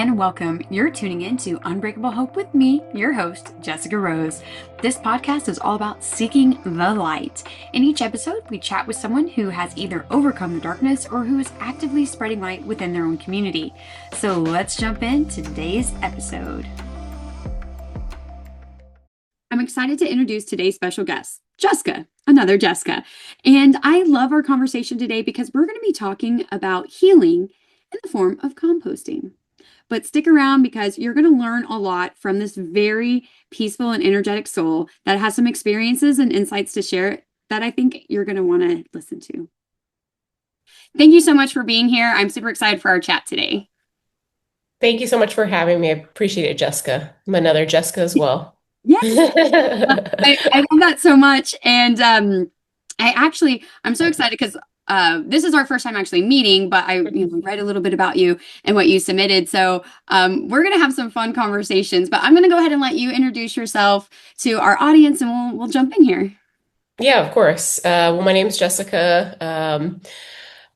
and welcome. You're tuning in to Unbreakable Hope with me, your host, Jessica Rose. This podcast is all about seeking the light. In each episode, we chat with someone who has either overcome the darkness or who is actively spreading light within their own community. So let's jump into today's episode. I'm excited to introduce today's special guest, Jesseca, another Jesseca. And I love our conversation today because we're going to be talking about healing in the form of composting. But stick around because you're going to learn a lot from this very peaceful and energetic soul that has some experiences and insights to share that I think you're going to want to listen to. Thank you so much for being here. I'm super excited for our chat today. Thank you so much for having me. I appreciate it, Jessica. I'm another Jessica as well. Yes, I love that so much. And I'm so excited because this is our first time actually meeting, but I read a little bit about you and what you submitted. So we're going to have some fun conversations, but I'm going to go ahead and let you introduce yourself to our audience and we'll jump in here. Yeah, of course. Well, my name's Jessica.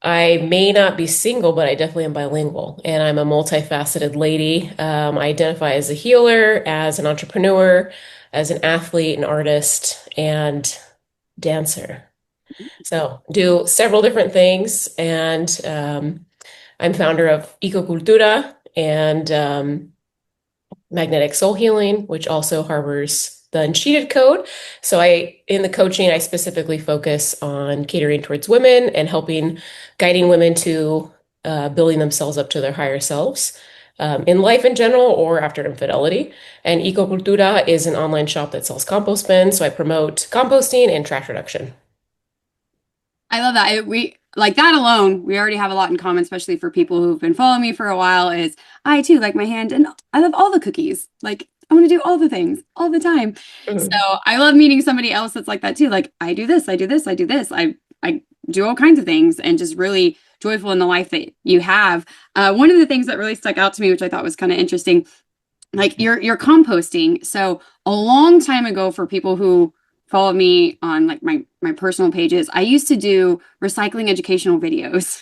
I may not be single, but I definitely am bilingual, and I'm a multifaceted lady. I identify as a healer, as an entrepreneur, as an athlete, an artist, and dancer. So do several different things, and I'm founder of Eco Cultura and Magnetic Soul Healing, which also harbors the Unsheeted Code. So in the coaching, I specifically focus on catering towards women and guiding women to building themselves up to their higher selves in life in general or after infidelity. And Eco Cultura is an online shop that sells compost bins. So I promote composting and trash reduction. I love that. We like that alone. We already have a lot in common, especially for people who've been following me for a while. Is I too like my hand, and I love all the cookies. Like I want to do all the things all the time. So Mhm. I love meeting somebody else that's like that too. Like I do this, I do this, I do this. I do all kinds of things, and just really joyful in the life that you have. One of the things that really stuck out to me, which I thought was kind of interesting, like you're composting. So a long time ago, for people who follow me on like my personal pages, I used to do recycling educational videos.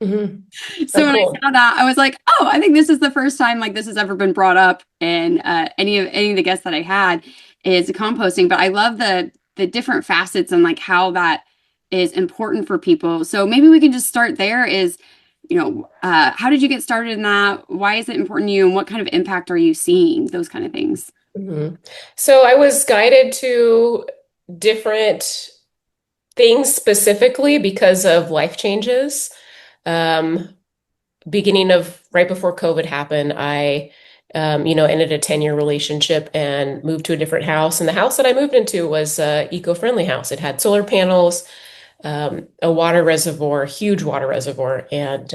Mhm. So Oh, when I cool. saw that, I was like, oh, I think this is the first time like this has ever been brought up in any of the guests that I had is composting. But I love the different facets and like how that is important for people. So maybe we can just start there is, how did you get started in that? Why is it important to you? And what kind of impact are you seeing? Those kind of things. Mhm. So I was guided to different things specifically because of life changes. Um, Beginning of right before COVID happened, I ended a 10-year relationship and moved to a different house. And the house that I moved into was a eco-friendly house. It had solar panels, a water reservoir, huge water reservoir, and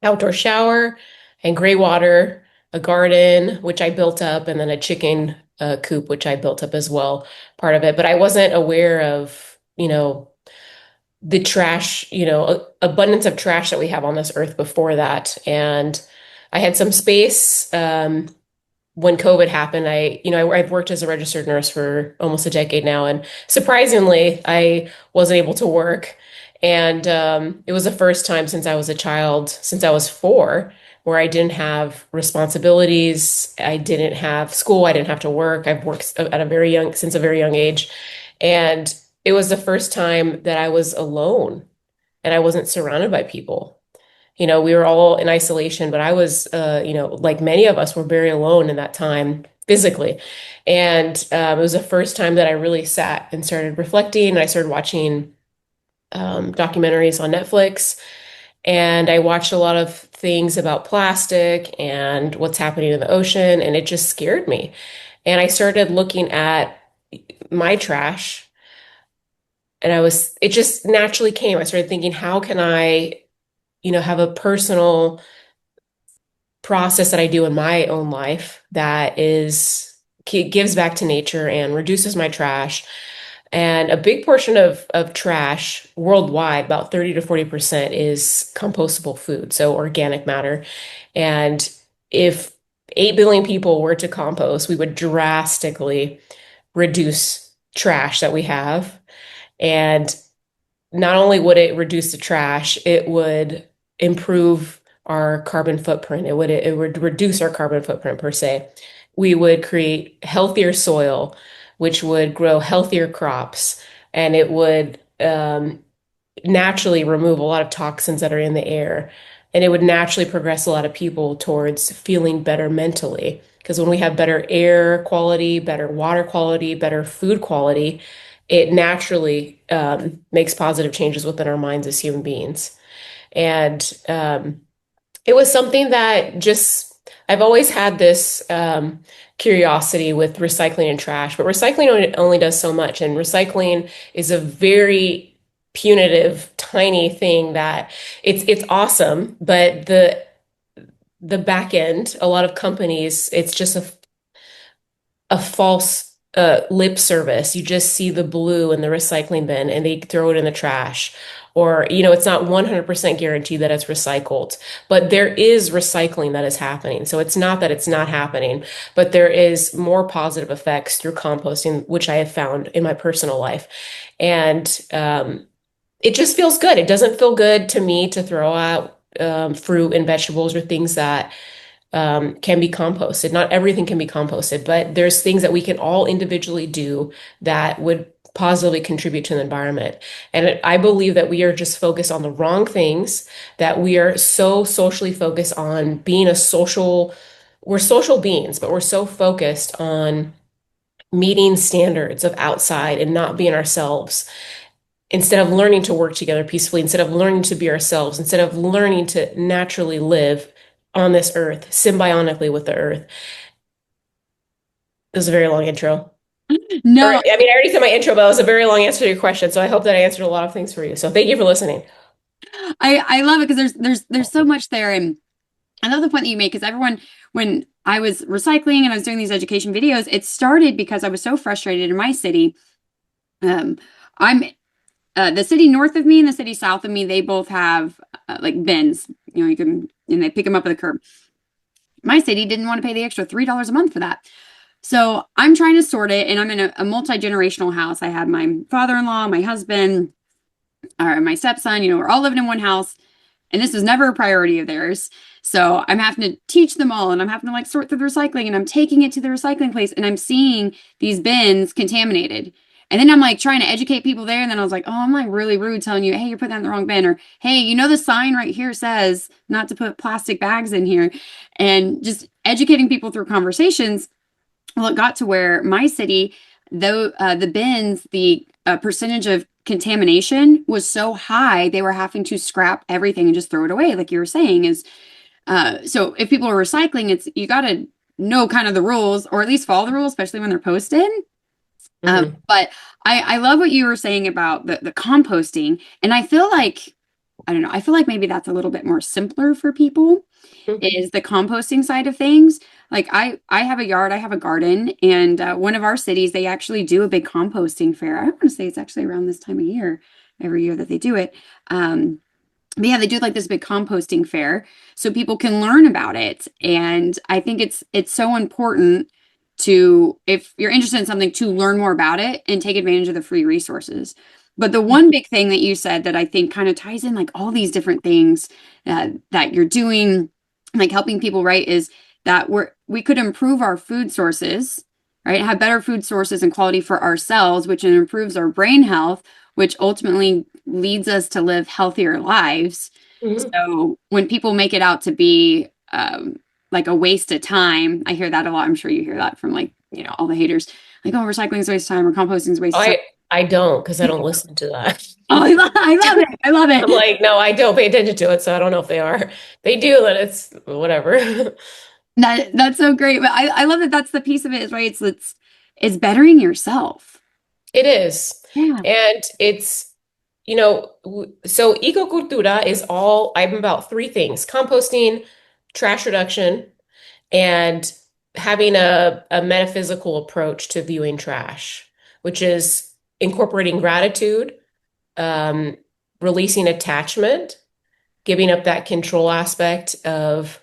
outdoor shower and gray water, a garden, which I built up, and then a chicken coop, which I built up as well, part of it. But I wasn't aware of, the trash, abundance of trash that we have on this earth before that. And I had some space when COVID happened. I've worked as a registered nurse for almost a decade now, and surprisingly, I wasn't able to work. And it was the first time since I was a child, since I was 4, where I didn't have responsibilities. I didn't have school. I didn't have to work. I've worked since a very young age. And it was the first time that I was alone and I wasn't surrounded by people. We were all in isolation, but I was, like many of us were very alone in that time physically. And it was the first time that I really sat and started reflecting. And I started watching documentaries on Netflix. And I watched a lot of things about plastic and what's happening in the ocean. And it just scared me. And I started looking at my trash and it just naturally came. I started thinking, how can I, have a personal process that I do in my own life that gives back to nature and reduces my trash. And a big portion of trash worldwide, about 30 to 40%, is compostable food, so organic matter. And if 8 billion people were to compost, we would drastically reduce trash that we have. And not only would it reduce the trash, it would improve our carbon footprint. It would reduce our carbon footprint per se. We would create healthier soil, which would grow healthier crops, and it would naturally remove a lot of toxins that are in the air. And it would naturally progress a lot of people towards feeling better mentally. Because when we have better air quality, better water quality, better food quality, it naturally makes positive changes within our minds as human beings. And it was something that just, I've always had this curiosity with recycling and trash, but recycling only does so much. And recycling is a very punitive, tiny thing that it's awesome, but the back end, a lot of companies, it's just a false lip service. You just see the blue in the recycling bin and they throw it in the trash. Or, it's not 100% guaranteed that it's recycled, but there is recycling that is happening. So it's not that it's not happening, but there is more positive effects through composting, which I have found in my personal life. And it just feels good. It doesn't feel good to me to throw out fruit and vegetables or things that can be composted. Not everything can be composted, but there's things that we can all individually do that would positively contribute to the environment. And I believe that we are just focused on the wrong things, that we are so socially focused on being we're social beings, but we're so focused on meeting standards of outside and not being ourselves instead of learning to work together peacefully, instead of learning to be ourselves, instead of learning to naturally live on this earth, symbiotically with the earth. This is a very long intro. Or, No, I mean, I already said my intro, but it was a very long answer to your question. So I hope that I answered a lot of things for you. So thank you for listening. I love it because there's so much there, and I love the point that you make because everyone, when I was recycling and I was doing these education videos, it started because I was so frustrated in my city. I'm the city north of me and the city south of me, they both have like bins. You can, and they pick them up at the curb. My city didn't want to pay the extra $3 a month for that. So I'm trying to sort it, and I'm in a multi-generational house. I had my father-in-law, my husband, or my stepson, we're all living in one house, and this was never a priority of theirs. So I'm having to teach them all, and I'm having to like sort through the recycling, and I'm taking it to the recycling place, and I'm seeing these bins contaminated. And then I'm like trying to educate people there, and then I was like, oh, I'm like really rude telling you, hey, you're putting that in the wrong bin, or hey, the sign right here says not to put plastic bags in here, and just educating people through conversations. Well, it got to where my city, though the bins, the percentage of contamination was so high, they were having to scrap everything and just throw it away, like you were saying. So if people are recycling, it's you got to know kind of the rules, or at least follow the rules, especially when they're posted. Hmm. But I love what you were saying about the composting, and I feel like I don't know, I feel like maybe that's a little bit more simpler for people is the composting side of things. Like I have a yard, I have a garden, and one of our cities, they actually do a big composting fair. I want to say it's actually around this time of year, every year that they do it. But yeah, they do like this big composting fair so people can learn about it. And I think it's so important to, if you're interested in something, to learn more about it and take advantage of the free resources. But the one big thing that you said that I think kind of ties in like all these different things that you're doing, like helping people, right, is that we could improve our food sources, right? Have better food sources and quality for ourselves, which improves our brain health, which ultimately leads us to live healthier lives. Hmm. So when people make it out to be like a waste of time, I hear that a lot. I'm sure you hear that from like, all the haters, like, oh, recycling is a waste of time or composting is a waste of time. I don't because I don't listen to that. Oh, I love it. I love I'm it. like, no, I don't pay attention to it, so I don't know if they are. They do, then it's whatever. That's so great. But I love that that's the piece of it is right. It's bettering yourself. It is. Yeah. And so Eco Cultura is I'm about three things: composting, trash reduction, and having a metaphysical approach to viewing trash, which is incorporating gratitude, um, releasing attachment, giving up that control aspect of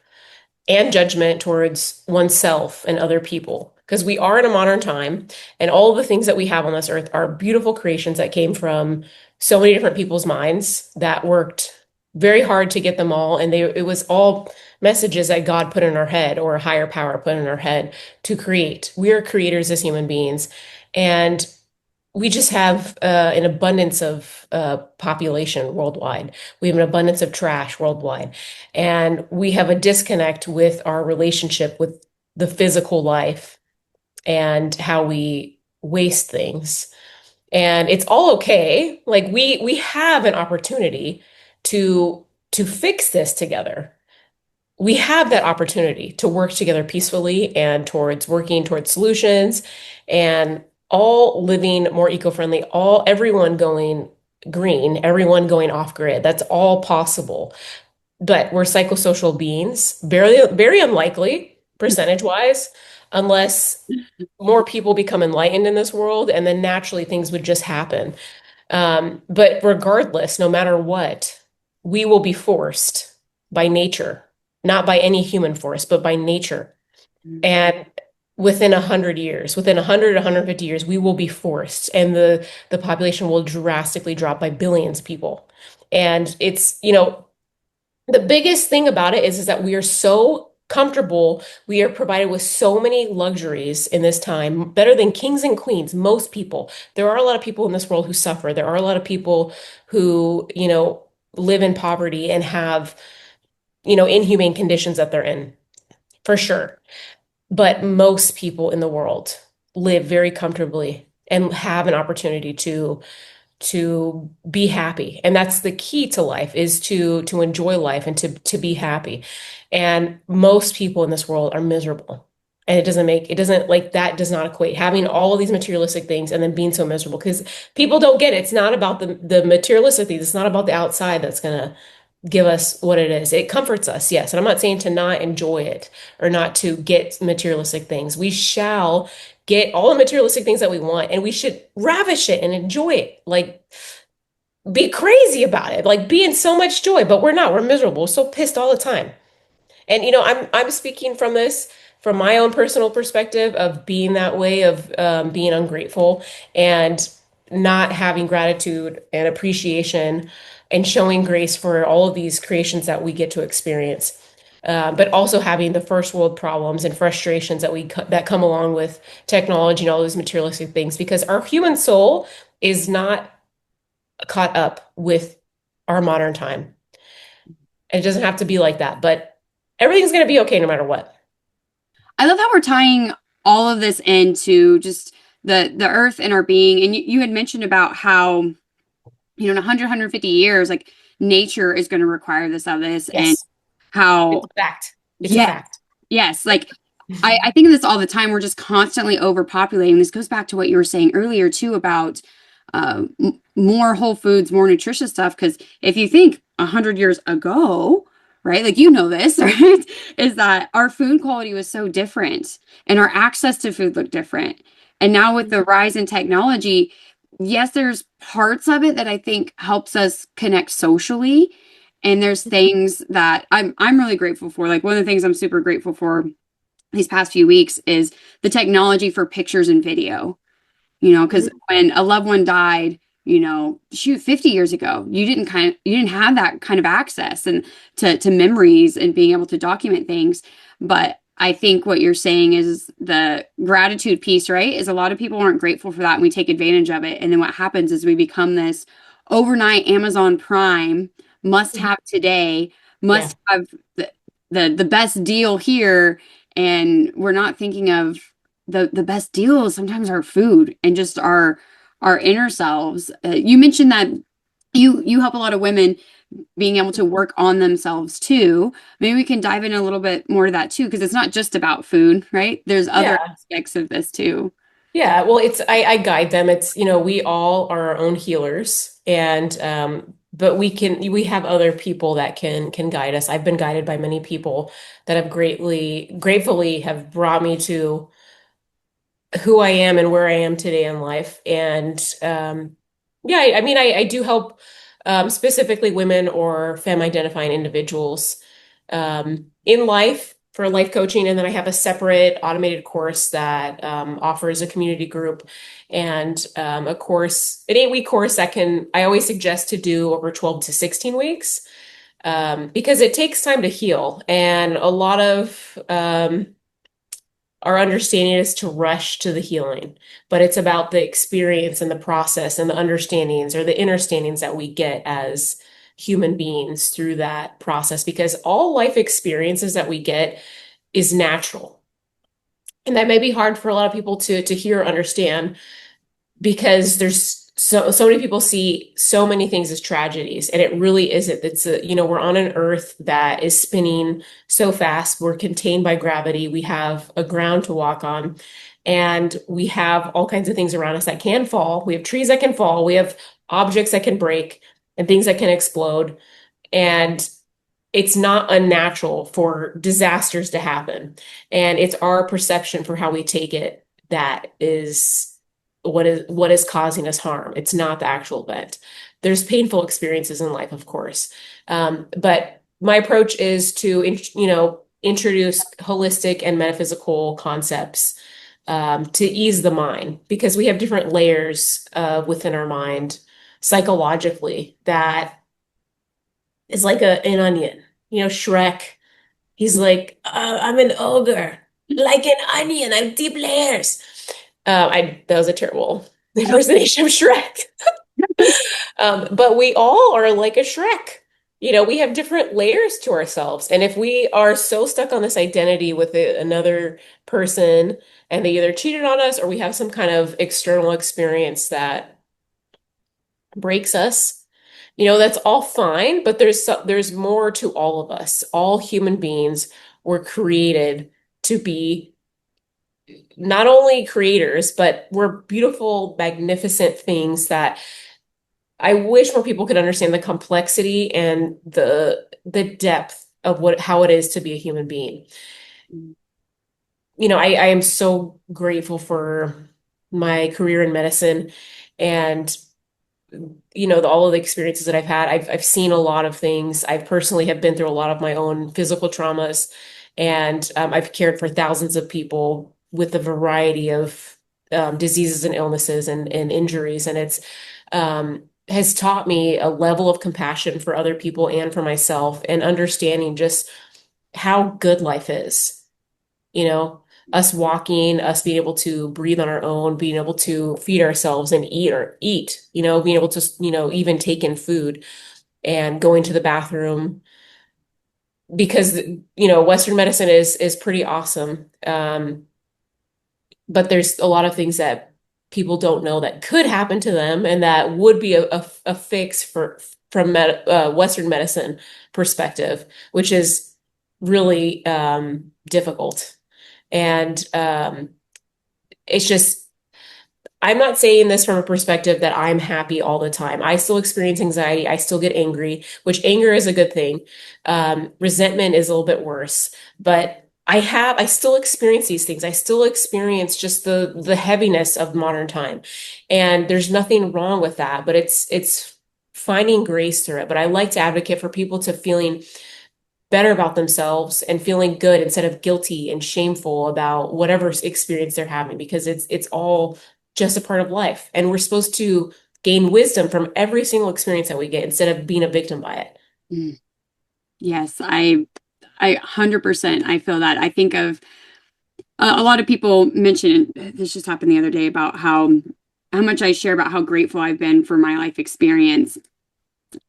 and judgment towards oneself and other people. Because we are in a modern time, and all of the things that we have on this earth are beautiful creations that came from so many different people's minds that worked. very hard to get them all. And it was all messages that God put in our head or a higher power put in our head to create. We are creators as human beings. And we just have an abundance of population worldwide. We have an abundance of trash worldwide. And we have a disconnect with our relationship with the physical life and how we waste things. And it's all okay. Like we have an opportunity to to fix this together. We have that opportunity to work together peacefully and towards working towards solutions and all living more eco-friendly, all everyone going green, everyone going off grid. That's all possible. But we're psychosocial beings, very unlikely percentage-wise, unless more people become enlightened in this world, and then naturally things would just happen. But regardless, no matter what, we will be forced by nature, not by any human force, but by nature. And within 100 years, within 100, 150 years, we will be forced, and the population will drastically drop by billions of people. And it's, the biggest thing about it is that we are so comfortable. We are provided with so many luxuries in this time, better than kings and queens, most people. There are a lot of people in this world who suffer. There are a lot of people who, live in poverty and have, inhumane conditions that they're in, for sure. But most people in the world live very comfortably and have an opportunity to be happy. And that's the key to life, is to enjoy life and to be happy. And most people in this world are miserable. And it doesn't, like, that does not equate having all of these materialistic things and then being so miserable, because people don't get it. It's not about the materialistic things. It's not about the outside that's gonna give us what it is. It comforts us, yes. And I'm not saying to not enjoy it or not to get materialistic things. We shall get all the materialistic things that we want, and we should ravish it and enjoy it. Like, be crazy about it, like be in so much joy, but we're not. We're miserable, so pissed all the time. And I'm speaking from my own personal perspective of being that way, of being ungrateful and not having gratitude and appreciation and showing grace for all of these creations that we get to experience. But also having the first world problems and frustrations that come along with technology and all those materialistic things, because our human soul is not caught up with our modern time. And it doesn't have to be like that, but everything's going to be okay no matter what. I love how we're tying all of this into just the earth and our being. And you had mentioned about how, in 100, years, like nature is going to require this of us, and Yes, it's how, a fact. It's a yeah, fact. yes, like I think of this all the time. We're just constantly overpopulating. This goes back to what you were saying earlier too about more whole foods, more nutritious stuff. Because if you think 100 years ago, right, like this, right, is that our food quality was so different and our access to food looked different. And now with the rise in technology, yes, there's parts of it that I think helps us connect socially. And there's things that I'm really grateful for. Like one of the things I'm super grateful for these past few weeks is the technology for pictures and video. Because Mhm. when a loved one died, shoot, 50 years ago, you didn't have that kind of access and to memories and being able to document things. But I think what you're saying is the gratitude piece, right? Is a lot of people aren't grateful for that and we take advantage of it. And then what happens is we become this overnight Amazon Prime, must have today, Yeah. must have the best deal here. And we're not thinking of the best deals sometimes are food and just our inner selves. You mentioned that you help a lot of women being able to work on themselves too. Maybe we can dive in a little bit more to that too, because it's not just about food, right? There's other Yeah. aspects of this too. Yeah. Well, I guide them. It's, we all are our own healers, and but we have other people that can guide us. I've been guided by many people that have gratefully have brought me to who I am and where I am today in life. And yeah, I mean, I do help specifically women or femme identifying individuals in life for life coaching. And then I have a separate automated course that offers a community group and an 8-week course that I always suggest to do over 12 to 16 weeks. because it takes time to heal. And a lot of our understanding is to rush to the healing, but it's about the experience and the process and the understandings or the understandings that we get as human beings through that process, because all life experiences that we get is natural. And that may be hard for a lot of people to hear or understand, because there's so many people see so many things as tragedies, and it really isn't. It's we're on an earth that is spinning so fast. We're contained by gravity. We have a ground to walk on, and we have all kinds of things around us that can fall. We have trees that can fall. We have objects that can break and things that can explode. And it's not unnatural for disasters to happen. And it's our perception for how we take it that is what is causing us harm. It's not the actual event. There's painful experiences in life, of course. But my approach is to, introduce holistic and metaphysical concepts to ease the mind, because we have different layers within our mind psychologically that is like an onion. Shrek, he's like, I'm an ogre, like an onion. I have deep layers. I that was a terrible impersonation of Shrek. But we all are like a Shrek. We have different layers to ourselves. And if we are so stuck on this identity with another person, and they either cheated on us or we have some kind of external experience that breaks us, that's all fine, but there's more to all of us. All human beings were created to be not only creators, but we're beautiful, magnificent things that I wish more people could understand the complexity and the depth of how it is to be a human being. I am so grateful for my career in medicine, and all of the experiences that I've had. I've seen a lot of things. I personally have been through a lot of my own physical traumas, and I've cared for thousands of people with a variety of diseases and illnesses and injuries, and it's has taught me a level of compassion for other people and for myself, and understanding just how good life is. You know, us walking, us being able to breathe on our own, being able to feed ourselves and eat, being able to, even take in food and going to the bathroom, because, Western medicine is pretty awesome. But there's a lot of things that people don't know that could happen to them, and that would be a fix from Western medicine perspective, which is really difficult. And it's just, I'm not saying this from a perspective that I'm happy all the time. I still experience anxiety. I still get angry, which anger is a good thing. Resentment is a little bit worse, but I still experience these things. I still experience just the heaviness of modern time. And there's nothing wrong with that, but it's finding grace through it. But I like to advocate for people to feeling better about themselves and feeling good instead of guilty and shameful about whatever experience they're having, because it's all just a part of life, and we're supposed to gain wisdom from every single experience that we get instead of being a victim by it. Mm. Yes, I 100% I feel that. I think of a lot of people mention, this just happened the other day, about how much I share about how grateful I've been for my life experience.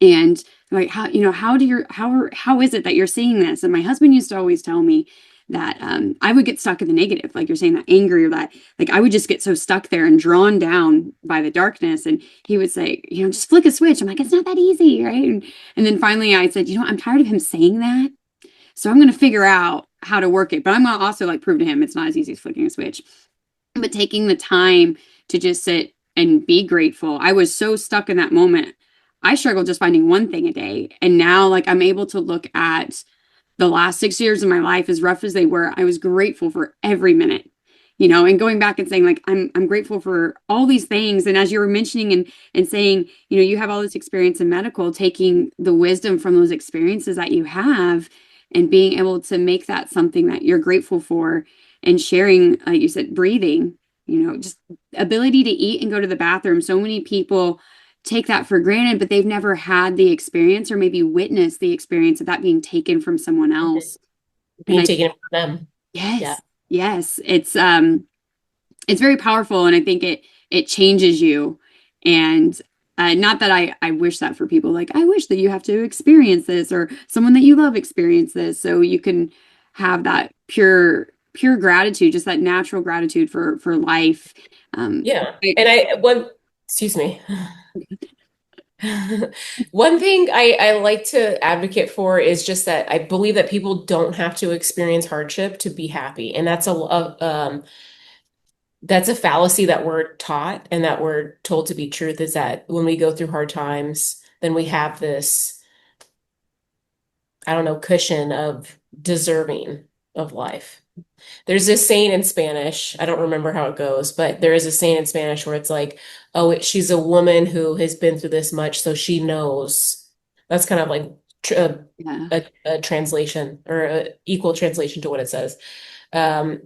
And like, how is it that you're seeing this? And my husband used to always tell me that I would get stuck in the negative, like you're saying, that anger, or that, like, I would just get so stuck there and drawn down by the darkness. And he would say, just flick a switch. I'm like, it's not that easy, right? And then finally I said, I'm tired of him saying that. So I'm going to figure out how to work it. But I'm going to also like prove to him it's not as easy as flicking a switch. But taking the time to just sit and be grateful. I was so stuck in that moment. I struggled just finding one thing a day. And now, like, I'm able to look at the last 6 years of my life, as rough as they were. I was grateful for every minute, and going back and saying, like, I'm grateful for all these things. And as you were mentioning and saying, you have all this experience in medical, taking the wisdom from those experiences that you have and being able to make that something that you're grateful for, and sharing, like you said, breathing, just ability to eat and go to the bathroom. So many people take that for granted, but they've never had the experience or maybe witnessed the experience of that being taken from someone else. And Being I, taken from them. Yeah. yes, yes, it's very powerful, and I think it changes you. And not that I wish that for people. Like, I wish that you have to experience this, or someone that you love experience this, so you can have that pure gratitude, just that natural gratitude for life. Yeah. I, And excuse me. One thing I like to advocate for is just that I believe that people don't have to experience hardship to be happy. And that's a fallacy that we're taught and that we're told to be truth, is that when we go through hard times, then we have this, I don't know, cushion of deserving of life. There's this saying in Spanish, I don't remember how it goes, but there is a saying in Spanish where it's like, oh, she's a woman who has been through this much, so she knows. That's kind of like tr yeah. a translation or a equal translation to what it says. Um,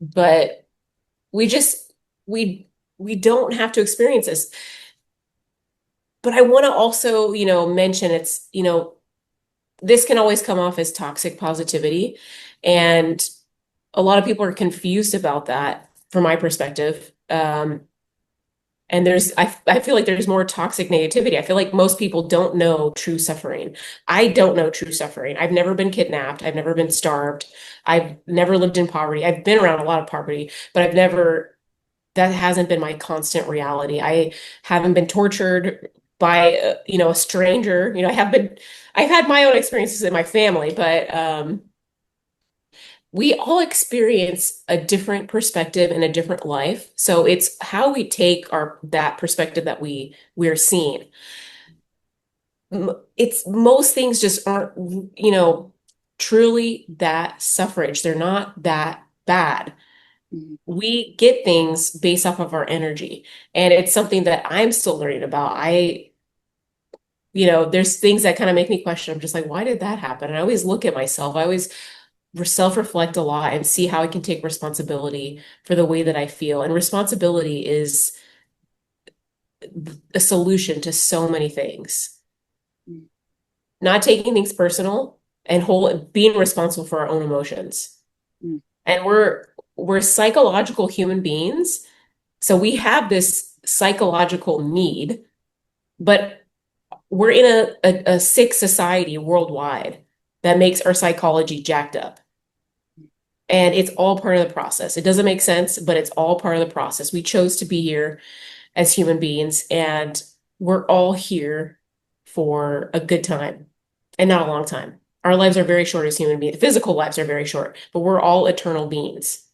but we just we we don't have to experience this. But I want to also, mention this can always come off as toxic positivity. And a lot of people are confused about that from my perspective. And I feel like there's more toxic negativity. I feel like most people don't know true suffering. I don't know true suffering. I've never been kidnapped. I've never been starved. I've never lived in poverty. I've been around a lot of poverty, but that hasn't been my constant reality. I haven't been tortured by, a stranger. I've had my own experiences in my family, but, we all experience a different perspective and a different life. So it's how we take that perspective that we're seeing. It's most things just aren't, truly that suffrage. They're not that bad. Mhm. We get things based off of our energy. And it's something that I'm still learning about. There's things that kind of make me question. I'm just like, why did that happen? And I always look at myself. I always self-reflect a lot and see how I can take responsibility for the way that I feel. And responsibility is a solution to so many things. Not taking things personal and being responsible for our own emotions. Mhm. And we're psychological human beings. So we have this psychological need, but we're in a sick society worldwide that makes our psychology jacked up. And it's all part of the process. It doesn't make sense, but it's all part of the process. We chose to be here as human beings, and we're all here for a good time and not a long time. Our lives are very short as human beings. Physical lives are very short, but we're all eternal beings.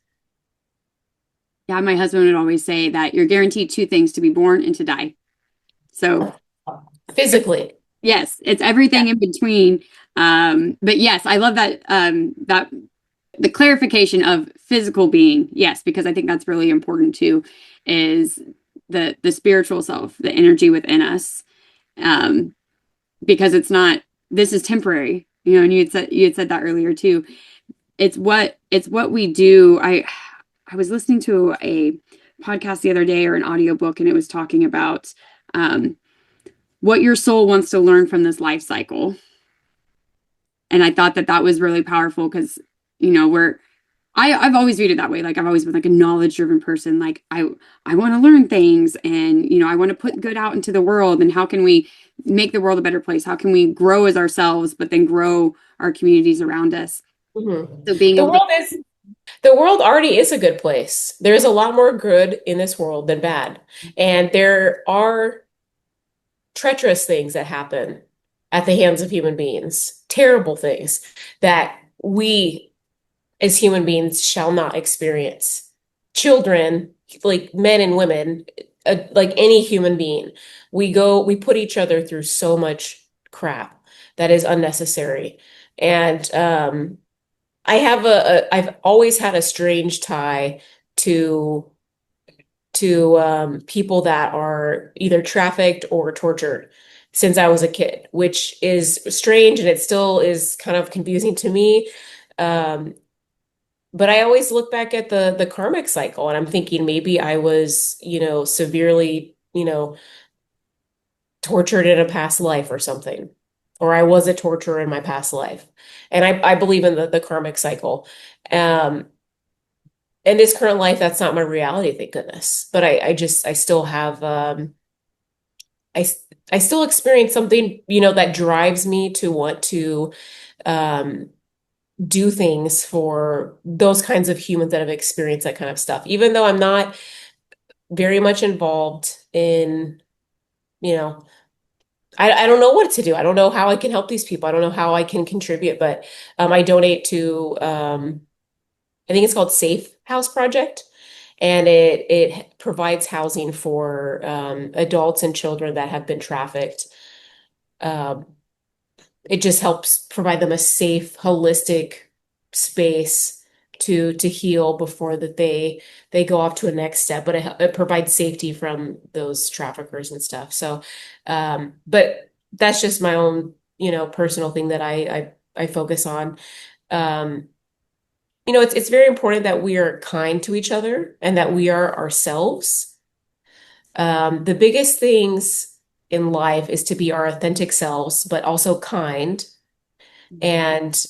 Yeah, my husband would always say that you're guaranteed two things: to be born and to die. So Physically. yes, it's Yeah. everything in between. But yes, I love that the clarification of physical being. Yes, because I think that's really important too, is the spiritual self, the energy within us. Um, because it's not, this is temporary, and you had said that earlier too. It's what we do. I was listening to a podcast the other day, or an audiobook, and it was talking about what your soul wants to learn from this life cycle. And I thought that was really powerful because, we're I've always viewed it that way. Like, I've always been like a knowledge driven person. Like, I want to learn things, and I want to put good out into the world. And how can we make the world a better place? How can we grow as ourselves, but then grow our communities around us? Mhm. So being The able to, world is the world already is a good place. There's a lot more good in this world than bad. And there are treacherous things that happen at the hands of human beings, terrible things that we as human beings shall not experience. Children, like men and women, like any human being, we put each other through so much crap that is unnecessary. And I've always had a strange tie to people that are either trafficked or tortured since I was a kid, which is strange and it still is kind of confusing to me. Um, but I always look back at the karmic cycle and I'm thinking maybe I was, severely, tortured in a past life or something, or I was a torturer in my past life. And I believe in the karmic cycle. Um, in this current life, that's not my reality, thank goodness. But I still have, I, I still experience something, that drives me to want to, um, do things for those kinds of humans that have experienced that kind of stuff, even though I'm not very much involved in, you know, I don't know what to do. I don't know how I can help these people. I don't know how I can contribute, but I donate to I think it's called Safe House Project, and it provides housing for adults and children that have been trafficked. Um, it just helps provide them a safe, holistic space to heal before that they go off to a next step. But it provides safety from those traffickers and stuff. So, but that's just my own, personal thing that I focus on. Um, it's very important that we are kind to each other and that we are ourselves. The biggest things in life is to be our authentic selves, but also kind. And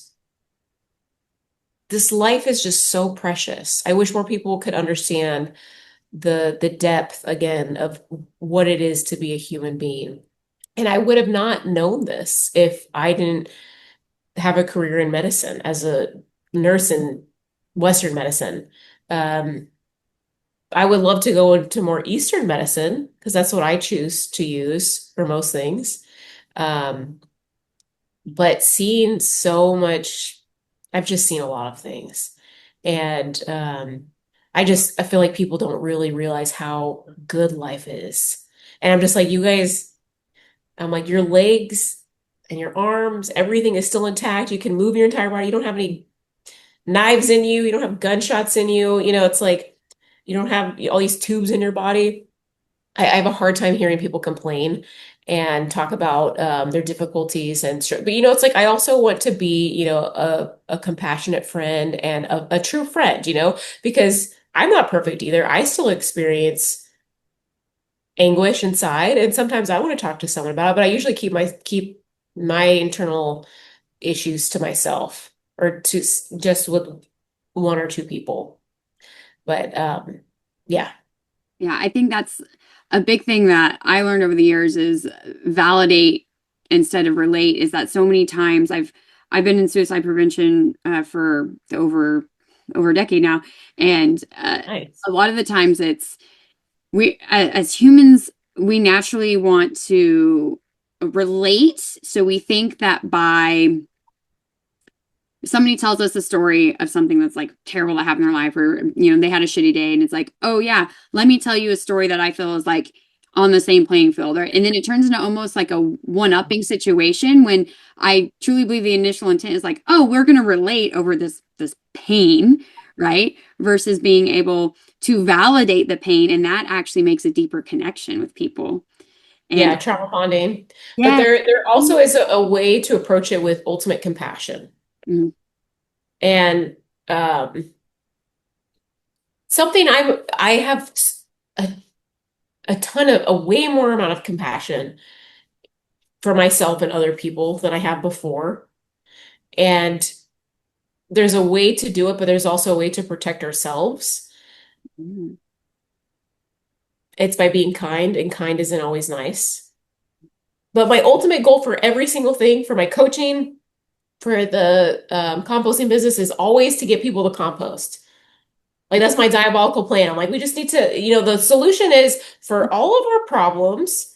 this life is just so precious. I wish more people could understand the depth again of what it is to be a human being. And I would have not known this if I didn't have a career in medicine as a nurse in Western medicine. Um, I would love to go into more Eastern medicine because that's what I choose to use for most things. Um, but seeing so much, I've just seen a lot of things. And I feel like people don't really realize how good life is. And I'm just like, you guys, I'm like, your legs and your arms, everything is still intact. You can move your entire body. You don't have any knives in you. You don't have gunshots in you. It's like you don't have all these tubes in your body. I have a hard time hearing people complain and talk about their difficulties but it's like I also want to be, a compassionate friend and a true friend, because I'm not perfect either. I still experience anguish inside, and sometimes I want to talk to someone about it, but I usually keep my internal issues to myself or just with one or two people. But yeah, Yeah, I think that's a big thing that I learned over the years is validate instead of relate. Is that so many times I've been in suicide prevention for over a decade now, and nice. a lot of the times it's we as humans we naturally want to relate, so we think that by somebody tells us a story of something that's like terrible that happened in their life, or they had a shitty day, and it's like, oh yeah, let me tell you a story that I feel is like on the same playing field, and then it turns into almost like a one-upping situation when I truly believe the initial intent is like, oh, we're going to relate over this pain, right, versus being able to validate the pain, and that actually makes a deeper connection with people. And Yeah, trauma bonding. But yeah. there also is a way to approach it with ultimate compassion. Mhm. And um, something I have a, a ton of a way more amount of compassion for myself and other people than I have before. And there's a way to do it, but there's also a way to protect ourselves. Mhm. It's by being kind, and kind isn't always nice. But my ultimate goal for every single thing, for my coaching, for the composting business, is always to get people to compost. Like that's my diabolical plan. I'm like, we just need to, the solution is for all of our problems.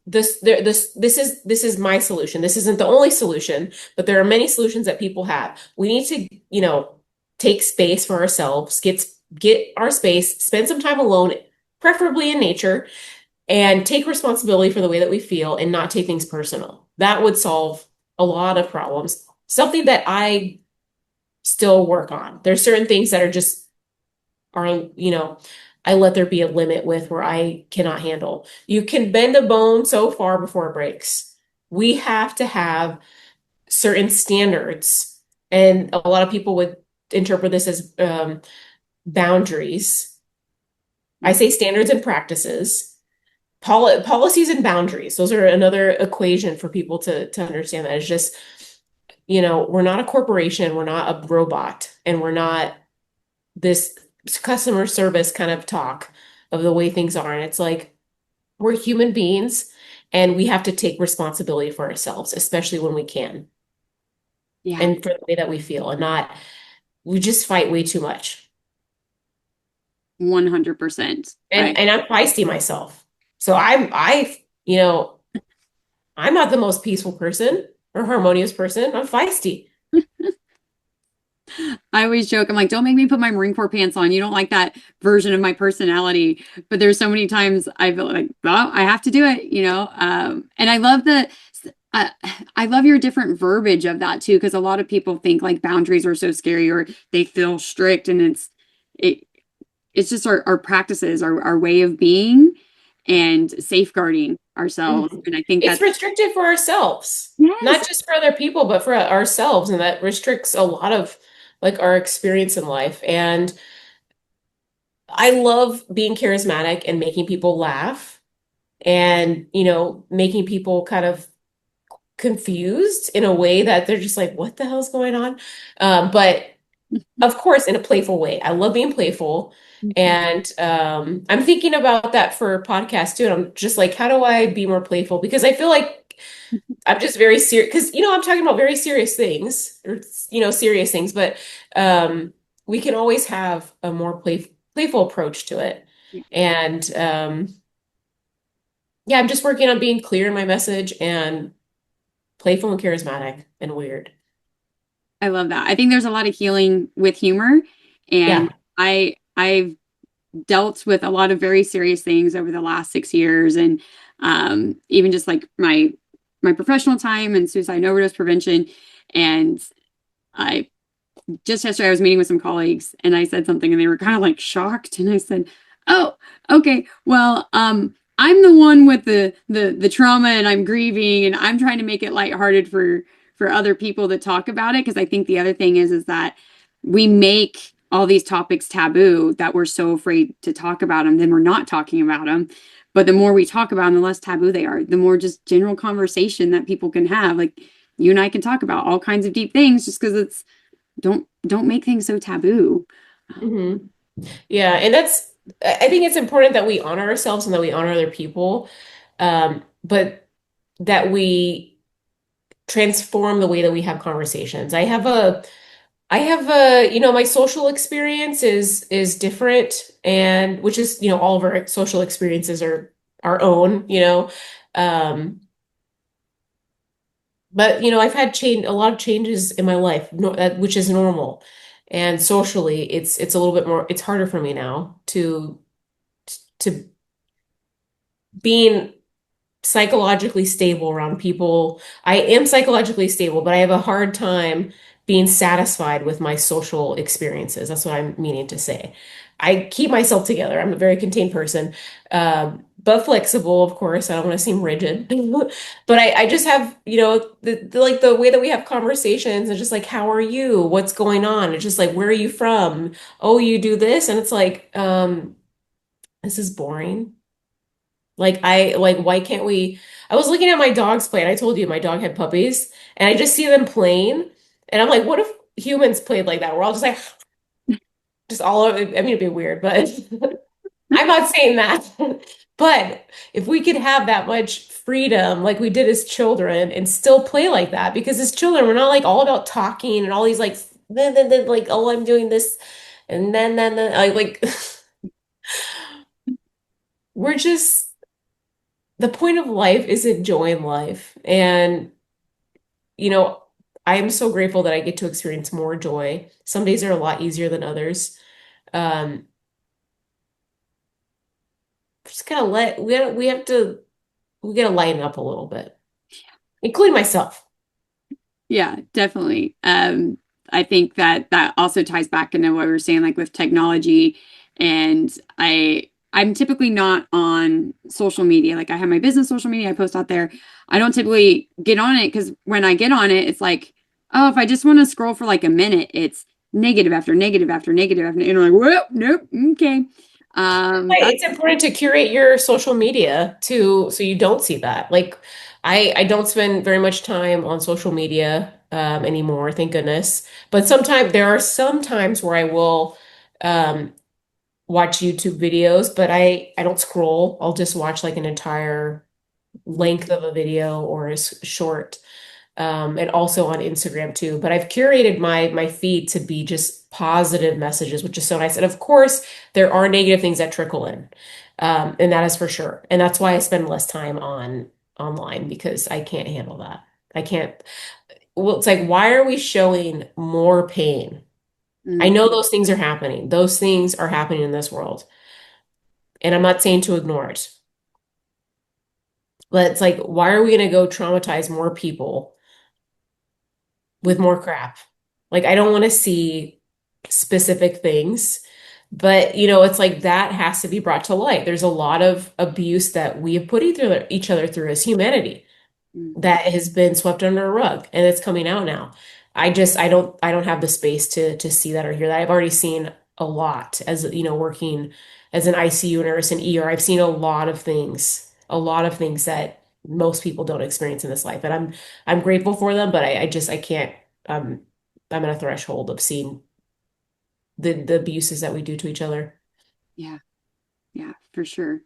This is my solution. This isn't the only solution, but there are many solutions that people have. We need to, take space for ourselves, get our space, spend some time alone, preferably in nature, and take responsibility for the way that we feel and not take things personal. That would solve a lot of problems. Something that I still work on. There's certain things that are, I let there be a limit with where I cannot handle. You can bend a bone so far before it breaks. We have to have certain standards. And a lot of people would interpret this as boundaries. I say standards and practices. Policies and boundaries. Those are another equation for people to understand that. It's just, we're not a corporation, we're not a robot, and we're not this customer service kind of talk of the way things are. And it's like we're human beings and we have to take responsibility for ourselves, especially when we can, Yeah, and for the way that we feel, and not we just fight way too much. 100%. And I'm feisty myself. So you know, I'm not the most peaceful person or harmonious person. I'm feisty. I always joke, I'm like, don't make me put my Marine Corps pants on. You don't like that version of my personality. But there's so many times I feel like, well, I have to do it, you know? And I love uh, I love your different verbiage of that too, because a lot of people think like boundaries are so scary or they feel strict, and it, it's just our practices, our way of being and safeguarding ourselves. Mhm. And I think It's that's, restricted for ourselves, yes, not just for other people, but for ourselves. And that restricts a lot of like our experience in life. And I love being charismatic and making people laugh and, making people kind of confused in a way that they're just like, what the hell's going on? But of course, in a playful way. I love being playful. And I'm thinking about that for a podcast too. And I'm just like, how do I be more playful? Because I feel like I'm just very serious. Because, I'm talking about very serious things or, serious things, but we can always have a more playful approach to it. And yeah, I'm just working on being clear in my message and playful and charismatic and weird. I love that. I think there's a lot of healing with humor, and Yeah. I've dealt with a lot of very serious things over the last 6 years, and even just like my professional time and suicide and overdose prevention. And I just yesterday I was meeting with some colleagues and I said something and they were kind of like shocked, and I said, "Oh, okay. Well, I'm the one with the trauma and I'm grieving and I'm trying to make it lighthearted for other people to talk about it, because I think the other thing is that we make all these topics taboo that we're so afraid to talk about them, then we're not talking about them. But the more we talk about them, the less taboo they are, the more just general conversation that people can have. Like you and I can talk about all kinds of deep things just because it's don't make things so taboo. Hmm. Yeah, and I think it's important that we honor ourselves and that we honor other people, but that we transform the way that we have conversations. My social experience is different, and which is, all of our social experiences are our own, Um, but I've had change a lot of changes in my life, no, which is normal. And socially, it's a little bit more, it's harder for me now to being psychologically stable around people. I am psychologically stable, but I have a hard time being satisfied with my social experiences. That's what I'm meaning to say. I keep myself together. I'm a very contained person, but flexible, of course. I don't want to seem rigid, but I just have, like the way that we have conversations and just like, how are you? What's going on? It's just like, where are you from? Oh, you do this, and it's like, this is boring. Why can't we? I was looking at my dog's play, and I told you my dog had puppies, and I just see them playing, and I'm like, what if humans played like that? We're all just like, just all over. I mean, it'd be weird, but I'm not saying that. But if we could have that much freedom like we did as children and still play like that, because as children, we're not like all about talking and all these like, then, like, oh, I'm doing this, and then, like, we're just the point of life is enjoying life. And, you know, I am so grateful that I get to experience more joy. Some days are a lot easier than others. Um, just gotta we gotta lighten up a little bit, including myself. Yeah, definitely. I think that that also ties back into what we were saying, like with technology. And I'm typically not on social media. Like I have my business social media, I post out there. I don't typically get on it because when I get on it, it's like, oh, if I just want to scroll for like a minute, it's negative after negative after negative after, and I'm like, whoop, nope, okay. That's It's important to curate your social media to so you don't see that. Like I don't spend very much time on social media anymore, thank goodness. But sometimes there are some times where I will um, watch YouTube videos, but I don't scroll. I'll just watch like an entire length of a video or a short, and also on Instagram too. But I've curated my feed to be just positive messages, which is so nice. And of course, there are negative things that trickle in, and that is for sure. And that's why I spend less time on online because I can't handle that. I can't. Well, it's like, why are we showing more pain? I mm, know those things are happening. Those things are happening in this world, and I'm not saying to ignore it. But it's like, why are we going to go traumatize more people with more crap? Like, I don't want to see specific things, but it's like that has to be brought to light. There's a lot of abuse that we have put each other through as humanity mm, that has been swept under a rug and it's coming out now. I don't have the space to see that or hear that. I've already seen a lot as working as an ICU nurse and ER. I've seen a lot of things that most people don't experience in this life. And I'm grateful for them, but I can't um I'm at a threshold of seeing the abuses that we do to each other. yeah, yeah, for sure.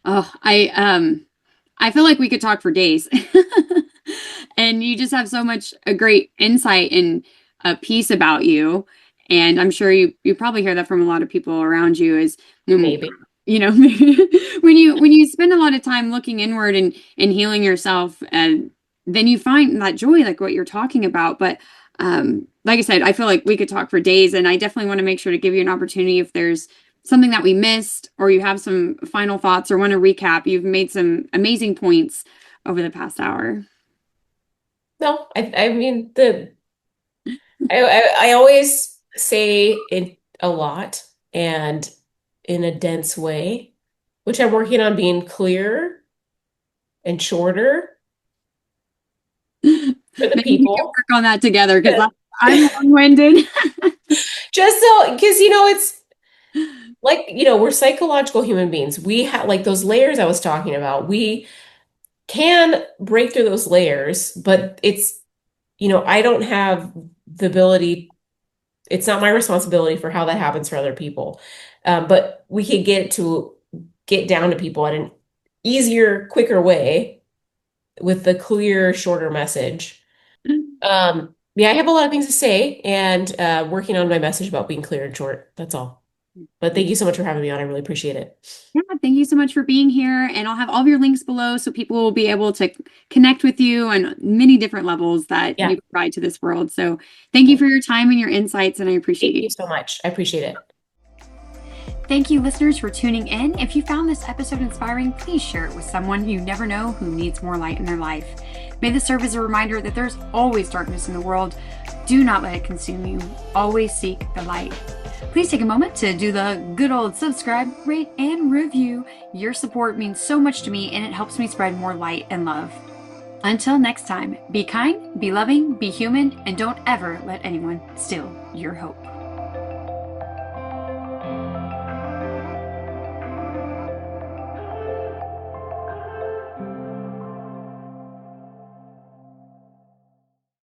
Oh, I feel like we could talk for days. And you just have so much a great insight and a piece about you. And I'm sure you probably hear that from a lot of people around you is when Maybe. when you spend a lot of time looking inward and healing yourself, and then you find that joy, like what you're talking about. But like I said, I feel like we could talk for days, and I definitely want to make sure to give you an opportunity if there's something that we missed or you have some final thoughts or want to recap. You've made some amazing points over the past hour. No, I mean I always say it a lot and in a dense way, which I'm working on being clearer and shorter Maybe for the we can people. work on that together because I'm long-winded. Just so, because it's like, we're psychological human beings. We have like those layers I was talking about. We can break through those layers, but I don't have the ability, it's not my responsibility for how that happens for other people. But we could get down to people at an easier, quicker way with the clear, shorter message. Yeah, I have a lot of things to say and working on my message about being clear and short. That's all. But thank you so much for having me on. I really appreciate it. Yeah, thank you so much for being here. And I'll have all of your links below so people will be able to connect with you on many different levels that Yeah. you provide to this world. So thank you for your time and your insights, and I appreciate Thank you. you so much. I appreciate it. Thank you, listeners, for tuning in. If you found this episode inspiring, please share it with someone you never know who needs more light in their life. May this serve as a reminder that there's always darkness in the world. Do not let it consume you. Always seek the light. Please take a moment to do the good old subscribe, rate, and review. Your support means so much to me, and it helps me spread more light and love. Until next time, be kind, be loving, be human, and don't ever let anyone steal your hope.